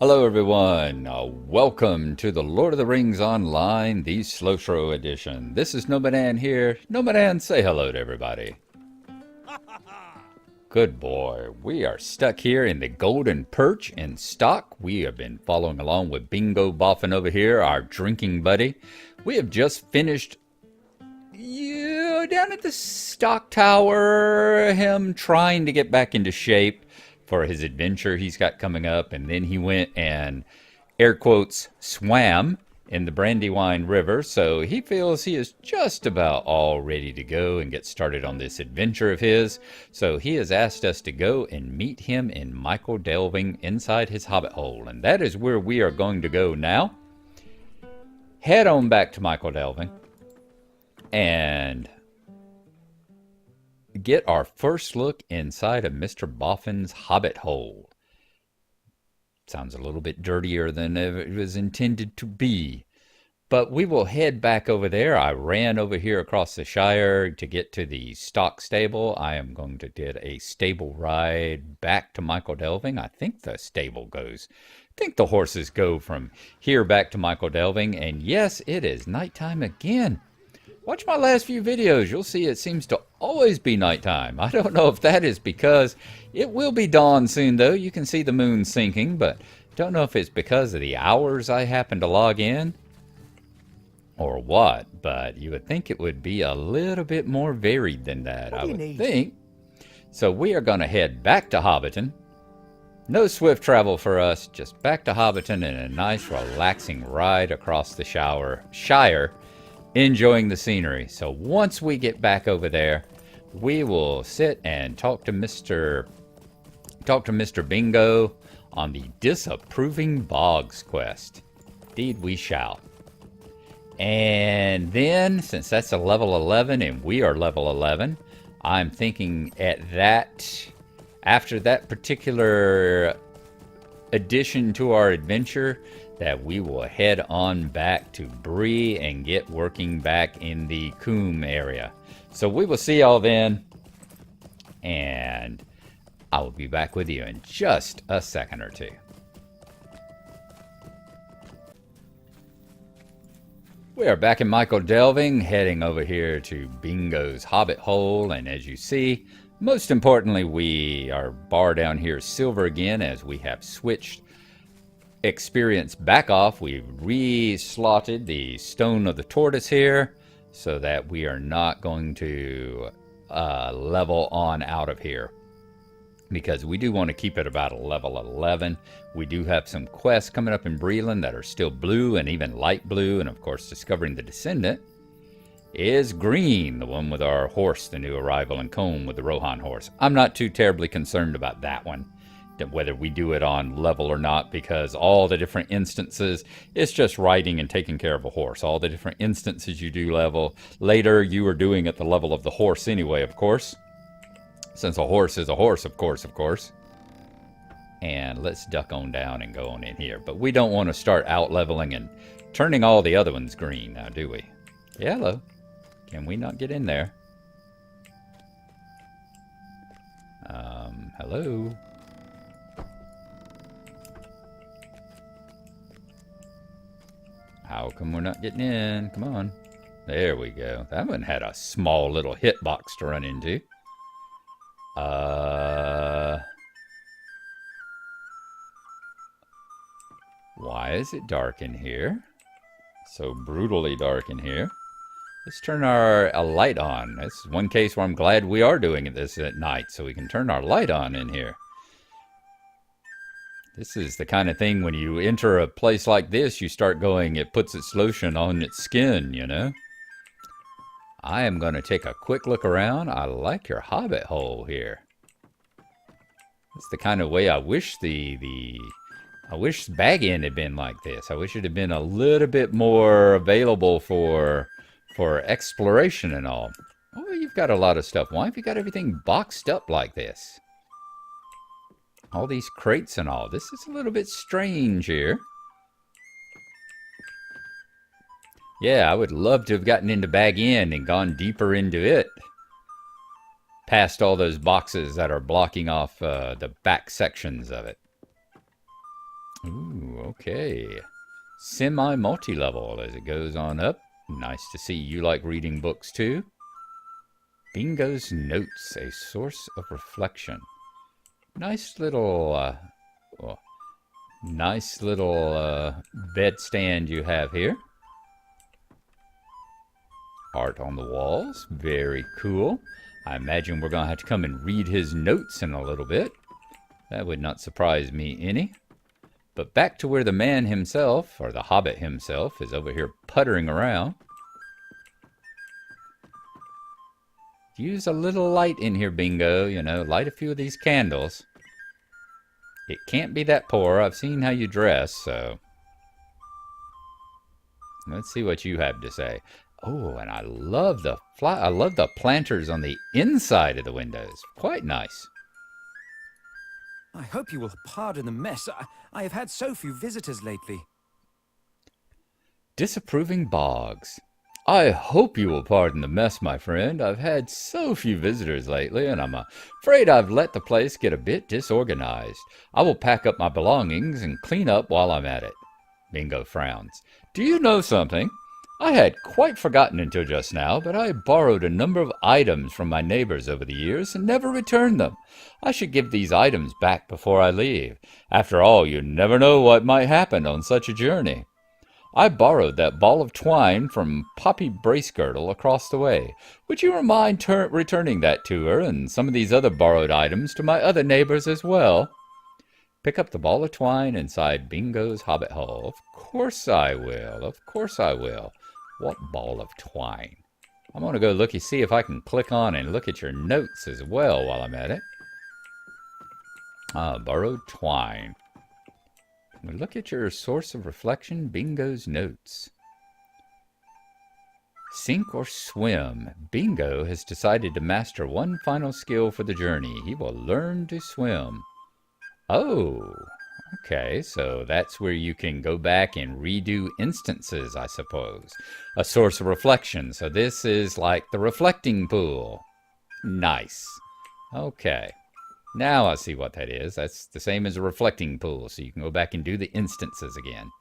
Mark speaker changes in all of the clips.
Speaker 1: Hello everyone, welcome to the Lord of the Rings Online, the SLOTRO edition. This is Nomadan here. Nomadan, say hello to everybody. Good boy, we are stuck here in the Golden Perch in stock. We have been following along with Bingo Boffin over here, our drinking buddy. We have just finished down at the stock tower, him trying to get back into shape for his adventure he's got coming up, and then he went and air quotes swam in the Brandywine River, so he feels he is just about all ready to go and get started on this adventure of his. So he has asked us to go and meet him in Michael Delving inside his hobbit hole, and that is where we are going to go now. Head on back to Michael Delving and get our first look inside of Mr. Boffin's hobbit hole. Sounds a little bit dirtier than it was intended to be. But we will head back over there. I ran over here across the Shire to get to the stock stable. I am going to get a stable ride back to Michael Delving. I think the stable goes. I think the horses go from here back to Michael Delving. And yes, it is nighttime again. Watch my last few videos. You'll see it seems to always be nighttime. I don't know if that is because it will be dawn soon, though. You can see the moon sinking, but don't know if it's because of the hours I happen to log in or what. But you would think it would be a little bit more varied than that, I would think. So we are going to head back to Hobbiton. No swift travel for us, just back to Hobbiton and a nice relaxing ride across the Shire. Enjoying the scenery. So once we get back over there, we will sit and talk to Mr. Bingo on the Disapproving Bogs quest. Indeed we shall. And then, since that's a level 11 and we are level 11, I'm thinking after that particular addition to our adventure, that we will head on back to Bree and get working back in the Coombe area. So we will see y'all then, and I will be back with you in just a second or two. We are back in Michael Delving, heading over here to Bingo's Hobbit Hole, and as you see, most importantly, our bar down here is silver again, as we have switched experience back off. We re-slotted the Stone of the Tortoise here so that we are not going to level on out of here, because we do want to keep it about a level 11. We do have some quests coming up in Breland that are still blue and even light blue, and of course discovering the Descendant is green, the one with our horse, the new arrival in Combe with the Rohan horse. I'm not too terribly concerned about that one, whether we do it on level or not, because all the different instances, it's just riding and taking care of a horse. All the different instances you do level later, you are doing at the level of the horse anyway, of course, since a horse is a horse, of course. And let's duck on down and go on in here, but we don't want to start out leveling and turning all the other ones green now, do we? Yeah, hello. Can we not get in there? Hello. How come we're not getting in? Come on. There we go. That one had a small little hitbox to run into. Why is it dark in here? So brutally dark in here. Let's turn a light on. This is one case where I'm glad we are doing this at night, so we can turn our light on in here. This is the kind of thing when you enter a place like this, you start going, it puts its lotion on its skin, you know. I am going to take a quick look around. I like your hobbit hole here. It's the kind of way I wish I wish Bag End had been like this. I wish it had been a little bit more available for exploration and all. Oh, you've got a lot of stuff. Why have you got everything boxed up like this? All these crates and all. This is a little bit strange here. Yeah, I would love to have gotten into Bag End and gone deeper into it. Past all those boxes that are blocking off the back sections of it. Ooh, okay. Semi-multi-level as it goes on up. Nice to see you like reading books too. Bingo's Notes, a source of reflection. Nice little, well, nice little bedstand you have here. Art on the walls, very cool. I imagine we're going to have to come and read his notes in a little bit. That would not surprise me any. But back to where the man himself, or the hobbit himself, is over here puttering around. Use a little light in here, Bingo. You know, light a few of these candles. It can't be that poor. I've seen how you dress, so... Let's see what you have to say. Oh, and I love the planters on the inside of the windows. Quite nice.
Speaker 2: I hope you will pardon the mess. I have had so few visitors lately.
Speaker 1: Disapproving Boggs. I hope you will pardon the mess, my friend. I've had so few visitors lately, and I'm afraid I've let the place get a bit disorganized. I will pack up my belongings and clean up while I'm at it. Bingo frowns. Do you know something? I had quite forgotten until just now, but I borrowed a number of items from my neighbors over the years and never returned them. I should give these items back before I leave. After all, you never know what might happen on such a journey. I borrowed that ball of twine from Poppy Bracegirdle across the way. Would you mind returning that to her and some of these other borrowed items to my other neighbors as well? Pick up the ball of twine inside Bingo's hobbit hole. Of course I will. Of course I will. What ball of twine? I'm going to go see if I can click on and look at your notes as well while I'm at it. Borrowed twine. We'll look at your source of reflection, Bingo's notes. Sink or swim. Bingo has decided to master one final skill for the journey. He will learn to swim. Oh, okay, so that's where you can go back and redo instances, I suppose. A source of reflection, so this is like the reflecting pool. Nice. Okay, now I see what that is. That's the same as a reflecting pool, so you can go back and do the instances again.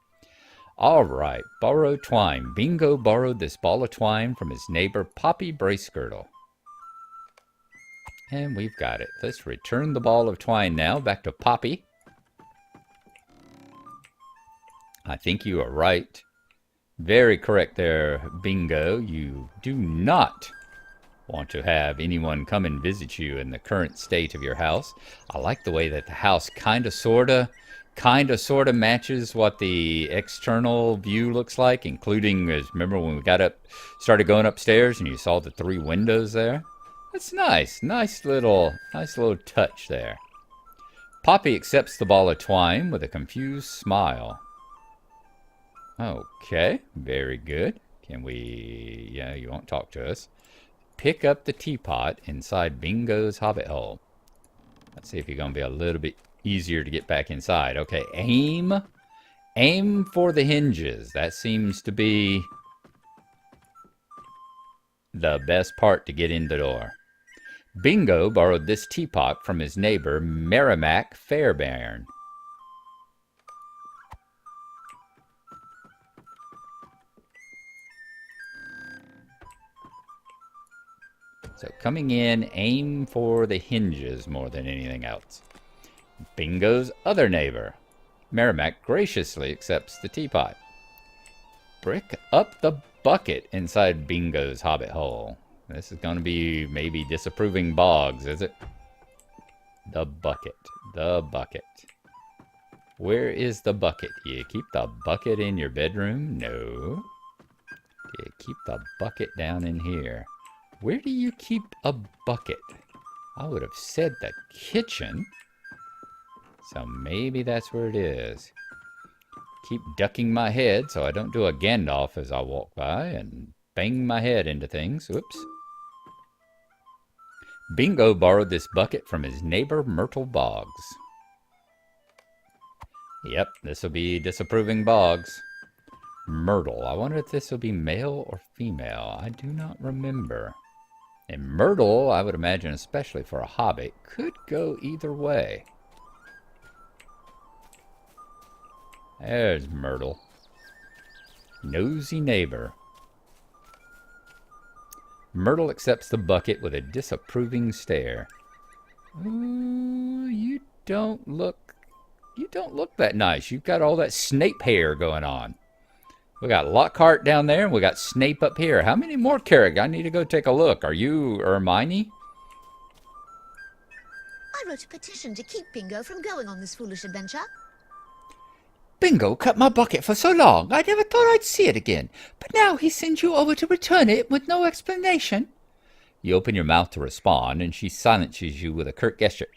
Speaker 1: All right, borrowed twine. Bingo borrowed this ball of twine from his neighbor, Poppy Bracegirdle. And we've got it. Let's return the ball of twine now back to Poppy. I think you are right. Very correct there, Bingo. You do not want to have anyone come and visit you in the current state of your house. I like the way that the house kind of sorta matches what the external view looks like, including, as remember when we started going upstairs and you saw the 3 windows there? That's nice. Nice little touch there. Poppy accepts the ball of twine with a confused smile. Okay, very good. Can we... Yeah, you won't talk to us. Pick up the teapot inside Bingo's hobbit hole. Let's see if you're going to be a little bit easier to get back inside. Okay, aim for the hinges. That seems to be the best part to get in the door. Bingo borrowed this teapot from his neighbor, Merrimack Fairbairn. So coming in, aim for the hinges more than anything else. Bingo's other neighbor, Merrimack, graciously accepts the teapot. Brick up the bucket inside Bingo's hobbit hole. This is going to be maybe disapproving Boggs, is it? The bucket. The bucket. Where is the bucket? Do you keep the bucket in your bedroom? No. Do you keep the bucket down in here? Where do you keep a bucket? I would have said the kitchen. So maybe that's where it is. Keep ducking my head so I don't do a Gandalf as I walk by and bang my head into things. Whoops. Bingo borrowed this bucket from his neighbor, Myrtle Boggs. Yep, this will be disapproving Boggs. Myrtle. I wonder if this will be male or female. I do not remember. And Myrtle, I would imagine, especially for a hobbit, could go either way. There's Myrtle. Nosy neighbor. Myrtle accepts the bucket with a disapproving stare. Ooh, you don't look that nice. You've got all that Snape hair going on. We got Lockhart down there, and we got Snape up here. How many more characters? I need to go take a look. Are you Hermione?
Speaker 3: I wrote a petition to keep Bingo from going on this foolish adventure.
Speaker 1: Bingo cut my bucket for so long, I never thought I'd see it again. But now he sends you over to return it with no explanation. You open your mouth to respond, and she silences you with a curt gesture.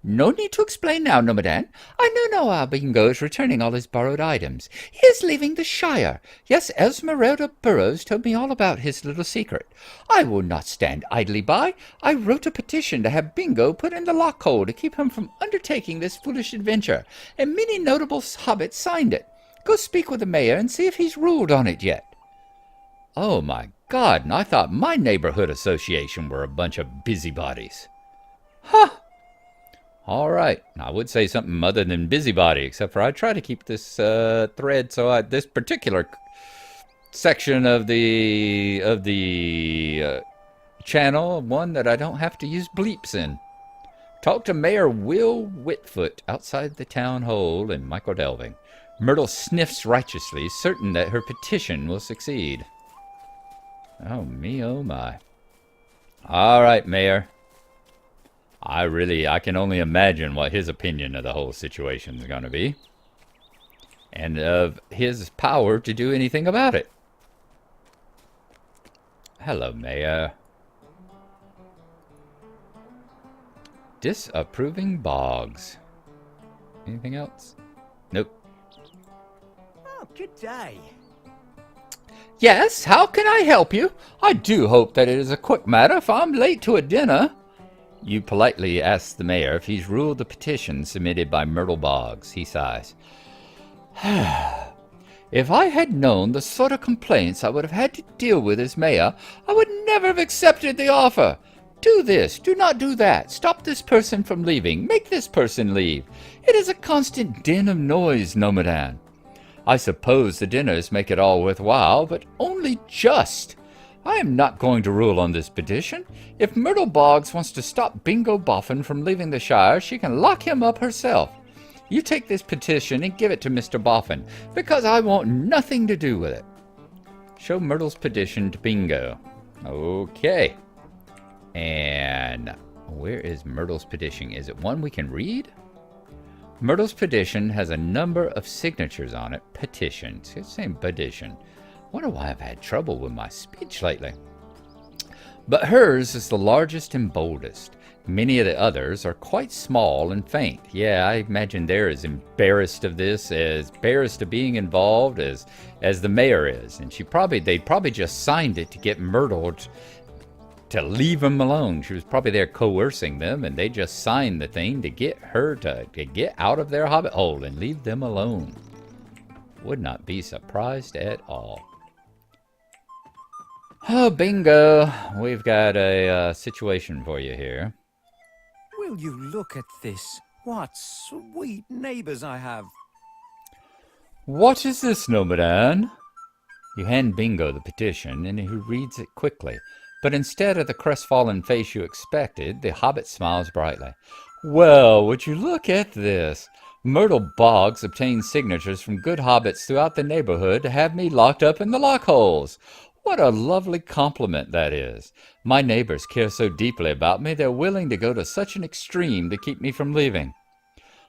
Speaker 1: No need to explain now, Nomadan. I know how Bingo is returning all his borrowed items. He is leaving the Shire. Yes, Esmeralda Burrows told me all about his little secret. I will not stand idly by. I wrote a petition to have Bingo put in the lockhole to keep him from undertaking this foolish adventure, and many notable hobbits signed it. Go speak with the mayor and see if he's ruled on it yet. Oh, my God, and I thought my neighborhood association were a bunch of busybodies. Huh. All right, I would say something other than busybody, except for I try to keep this thread so this particular section of the channel one that I don't have to use bleeps in. Talk to Mayor Will Whitfoot outside the town hall in Michael Delving. Myrtle sniffs righteously, certain that her petition will succeed. Oh me, oh my. All right, Mayor. I can only imagine what his opinion of the whole situation is going to be. And of his power to do anything about it. Hello, Mayor. Disapproving Boggs. Anything else? Nope.
Speaker 2: Oh, good day.
Speaker 1: Yes, how can I help you? I do hope that it is a quick matter if I'm late to a dinner. You politely ask the mayor if he's ruled the petition submitted by Myrtle Boggs. He sighs. If I had known the sort of complaints I would have had to deal with as mayor, I would never have accepted the offer. Do this, do not do that. Stop this person from leaving. Make this person leave. It is a constant din of noise, Nomadan. I suppose the dinners make it all worthwhile, but only just. I am not going to rule on this petition. If Myrtle Boggs wants to stop Bingo Boffin from leaving the Shire, she can lock him up herself. You take this petition and give it to Mr. Boffin, because I want nothing to do with it. Show Myrtle's petition to Bingo. Okay. And where is Myrtle's petition? Is it one we can read? Myrtle's petition has a number of signatures on it. Petition. It's saying petition. Wonder why I've had trouble with my speech lately. But hers is the largest and boldest. Many of the others are quite small and faint. Yeah, I imagine they're as embarrassed of this, as embarrassed of being involved as the mayor is. And they probably just signed it to get Myrtle to leave them alone. She was probably there coercing them, and they just signed the thing to get her to get out of their hobbit hole and leave them alone. Would not be surprised at all. Oh, Bingo, we've got a situation for you here.
Speaker 2: Will you look at this? What sweet neighbors I have.
Speaker 1: What is this, Nomadan? You hand Bingo the petition, and he reads it quickly. But instead of the crestfallen face you expected, the hobbit smiles brightly. Well, would you look at this? Myrtle Boggs obtained signatures from good hobbits throughout the neighborhood to have me locked up in the lockholes. What a lovely compliment that is. My neighbors care so deeply about me, they're willing to go to such an extreme to keep me from leaving.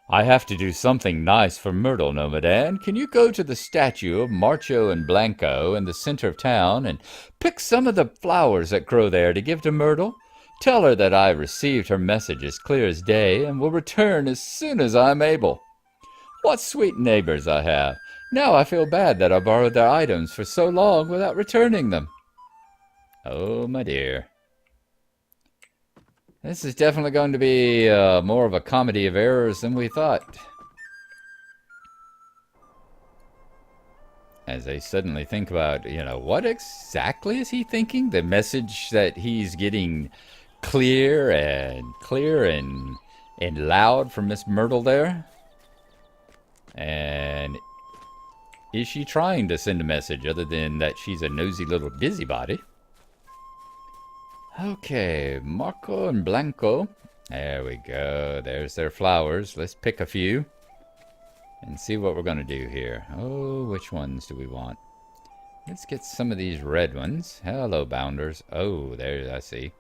Speaker 1: I have to do something nice for Myrtle, Nomadan. Can you go to the statue of Marcho and Blanco in the center of town and pick some of the flowers that grow there to give to Myrtle? Tell her that I received her message as clear as day and will return as soon as I'm able. What sweet neighbors I have. Now I feel bad that I borrowed their items for so long without returning them. Oh, my dear. This is definitely going to be more of a comedy of errors than we thought. As they suddenly think about, what exactly is he thinking? The message that he's getting clear and loud from Miss Myrtle there? And is she trying to send a message other than that she's a nosy little busybody? Okay, Marco and Blanco. There we go. There's their flowers. Let's pick a few and see what we're going to do here. Oh, which ones do we want? Let's get some of these red ones. Hello, bounders. Oh, there, I see.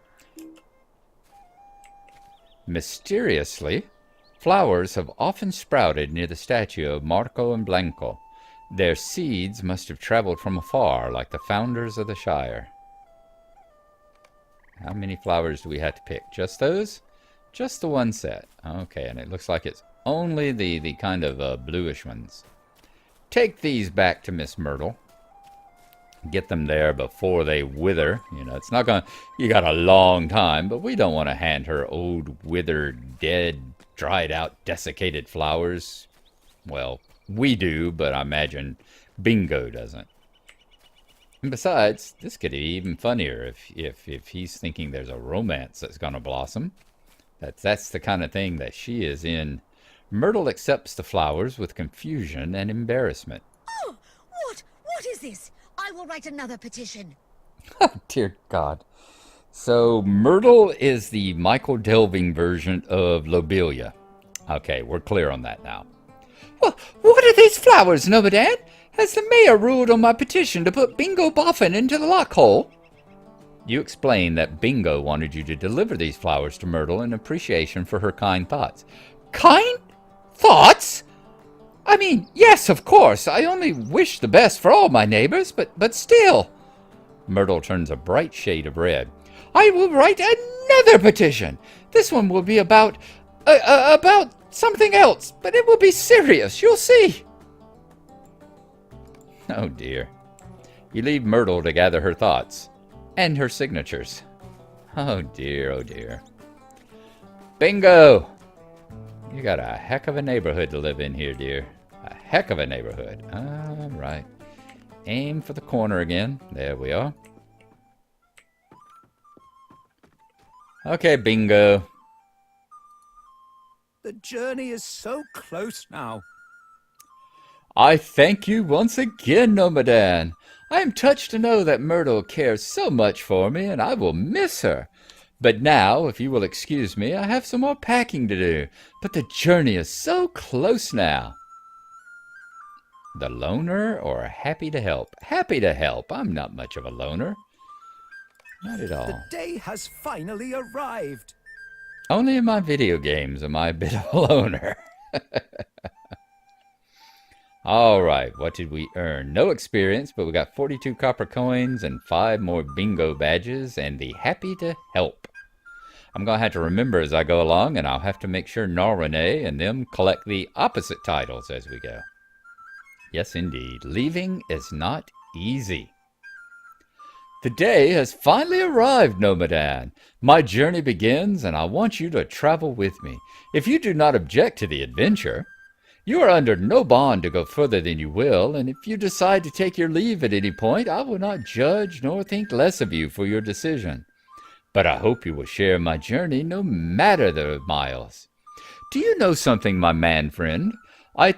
Speaker 1: Mysteriously, flowers have often sprouted near the statue of Marco and Blanco. Their seeds must have traveled from afar, like the founders of the Shire. How many flowers do we have to pick? Just those? Just the one set. Okay, and it looks like it's only the kind of bluish ones. Take these back to Miss Myrtle. Get them there before they wither. You know, it's not gonna... You got a long time, but we don't want to hand her old, withered, dead, dried out, desiccated flowers. Well, we do, but I imagine Bingo doesn't. And besides, this could be even funnier if he's thinking there's a romance that's gonna blossom. That's the kind of thing that she is in. Myrtle accepts the flowers with confusion and embarrassment.
Speaker 3: Oh, what is this? I will write another petition.
Speaker 1: Dear God. So Myrtle is the Michael Delving version of Lobelia. Okay, we're clear on that now.
Speaker 4: Well, what are these flowers, Nomadad? Has the mayor ruled on my petition to put Bingo Boffin into the lock hole?
Speaker 1: You explained that Bingo wanted you to deliver these flowers to Myrtle in appreciation for her kind thoughts.
Speaker 4: Kind thoughts? I mean, yes, of course. I only wish the best for all my neighbors, but still.
Speaker 1: Myrtle turns a bright shade of red.
Speaker 4: I will write another petition. This one will be about something else, but it will be serious. You'll see.
Speaker 1: Oh, dear. You leave Myrtle to gather her thoughts and her signatures. Oh, dear, oh, dear. Bingo! You got a heck of a neighborhood to live in here, dear. A heck of a neighborhood. All right. Aim for the corner again. There we are. Okay, Bingo.
Speaker 2: The journey is so close now.
Speaker 1: I thank you once again, Nomadan. I am touched to know that Myrtle cares so much for me, and I will miss her. But now, if you will excuse me, I have some more packing to do. But the journey is so close now. The loner or happy to help? Happy to help. I'm not much of a loner. Not at all.
Speaker 2: The day has finally arrived.
Speaker 1: Only in my video games am I a bit of a loner. All right, what did we earn? No experience, but we got 42 copper coins and 5 more bingo badges and the happy to help. I'm going to have to remember as I go along, and I'll have to make sure Gnarlo and them collect the opposite titles as we go. Yes, indeed. Leaving is not easy. The day has finally arrived, Nomadan. My journey begins, and I want you to travel with me. If you do not object to the adventure, you are under no bond to go further than you will, and if you decide to take your leave at any point, I will not judge nor think less of you for your decision. But I hope you will share my journey no matter the miles. Do you know something, my man friend? God,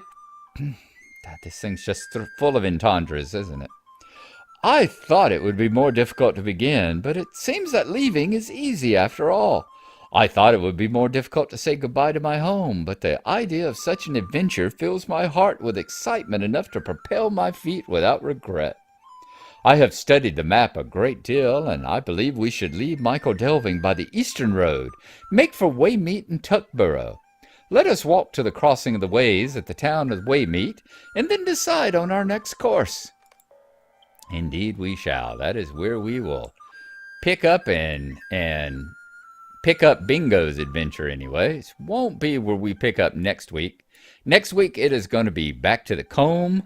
Speaker 1: this thing's just full of entendres, isn't it? I thought it would be more difficult to begin, but it seems that leaving is easy after all. I thought it would be more difficult to say goodbye to my home, but the idea of such an adventure fills my heart with excitement enough to propel my feet without regret. I have studied the map a great deal, and I believe we should leave Michael Delving by the eastern road, make for Waymeet and Tuckborough. Let us walk to the crossing of the ways at the town of Waymeet, and then decide on our next course. Indeed we shall. That is where we will pick up and pick up Bingo's adventure anyways. Won't be where we pick up next week. Next week it is going to be back to the comb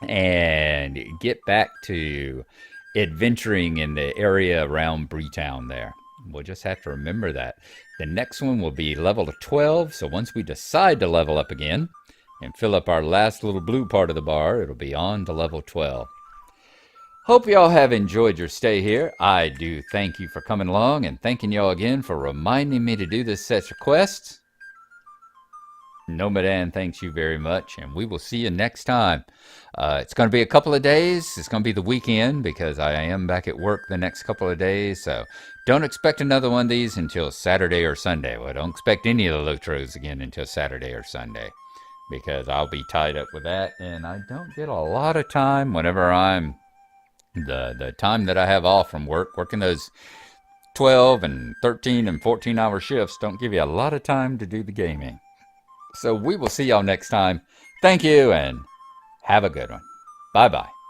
Speaker 1: and get back to adventuring in the area around Breetown there. We'll just have to remember that. The next one will be level 12, so once we decide to level up again and fill up our last little blue part of the bar, it'll be on to level 12. Hope y'all have enjoyed your stay here. I do thank you for coming along and thanking y'all again for reminding me to do this set of quests. Nomadan thanks you very much, and we will see you next time. It's going to be a couple of days. It's going to be the weekend because I am back at work the next couple of days. So don't expect another one of these until Saturday or Sunday. Well, don't expect any of the Lotros again until Saturday or Sunday because I'll be tied up with that, and I don't get a lot of time whenever I'm the time that I have off from work, working those 12 and 13 and 14-hour shifts don't give you a lot of time to do the gaming. So we will see y'all next time. Thank you and have a good one. Bye-bye.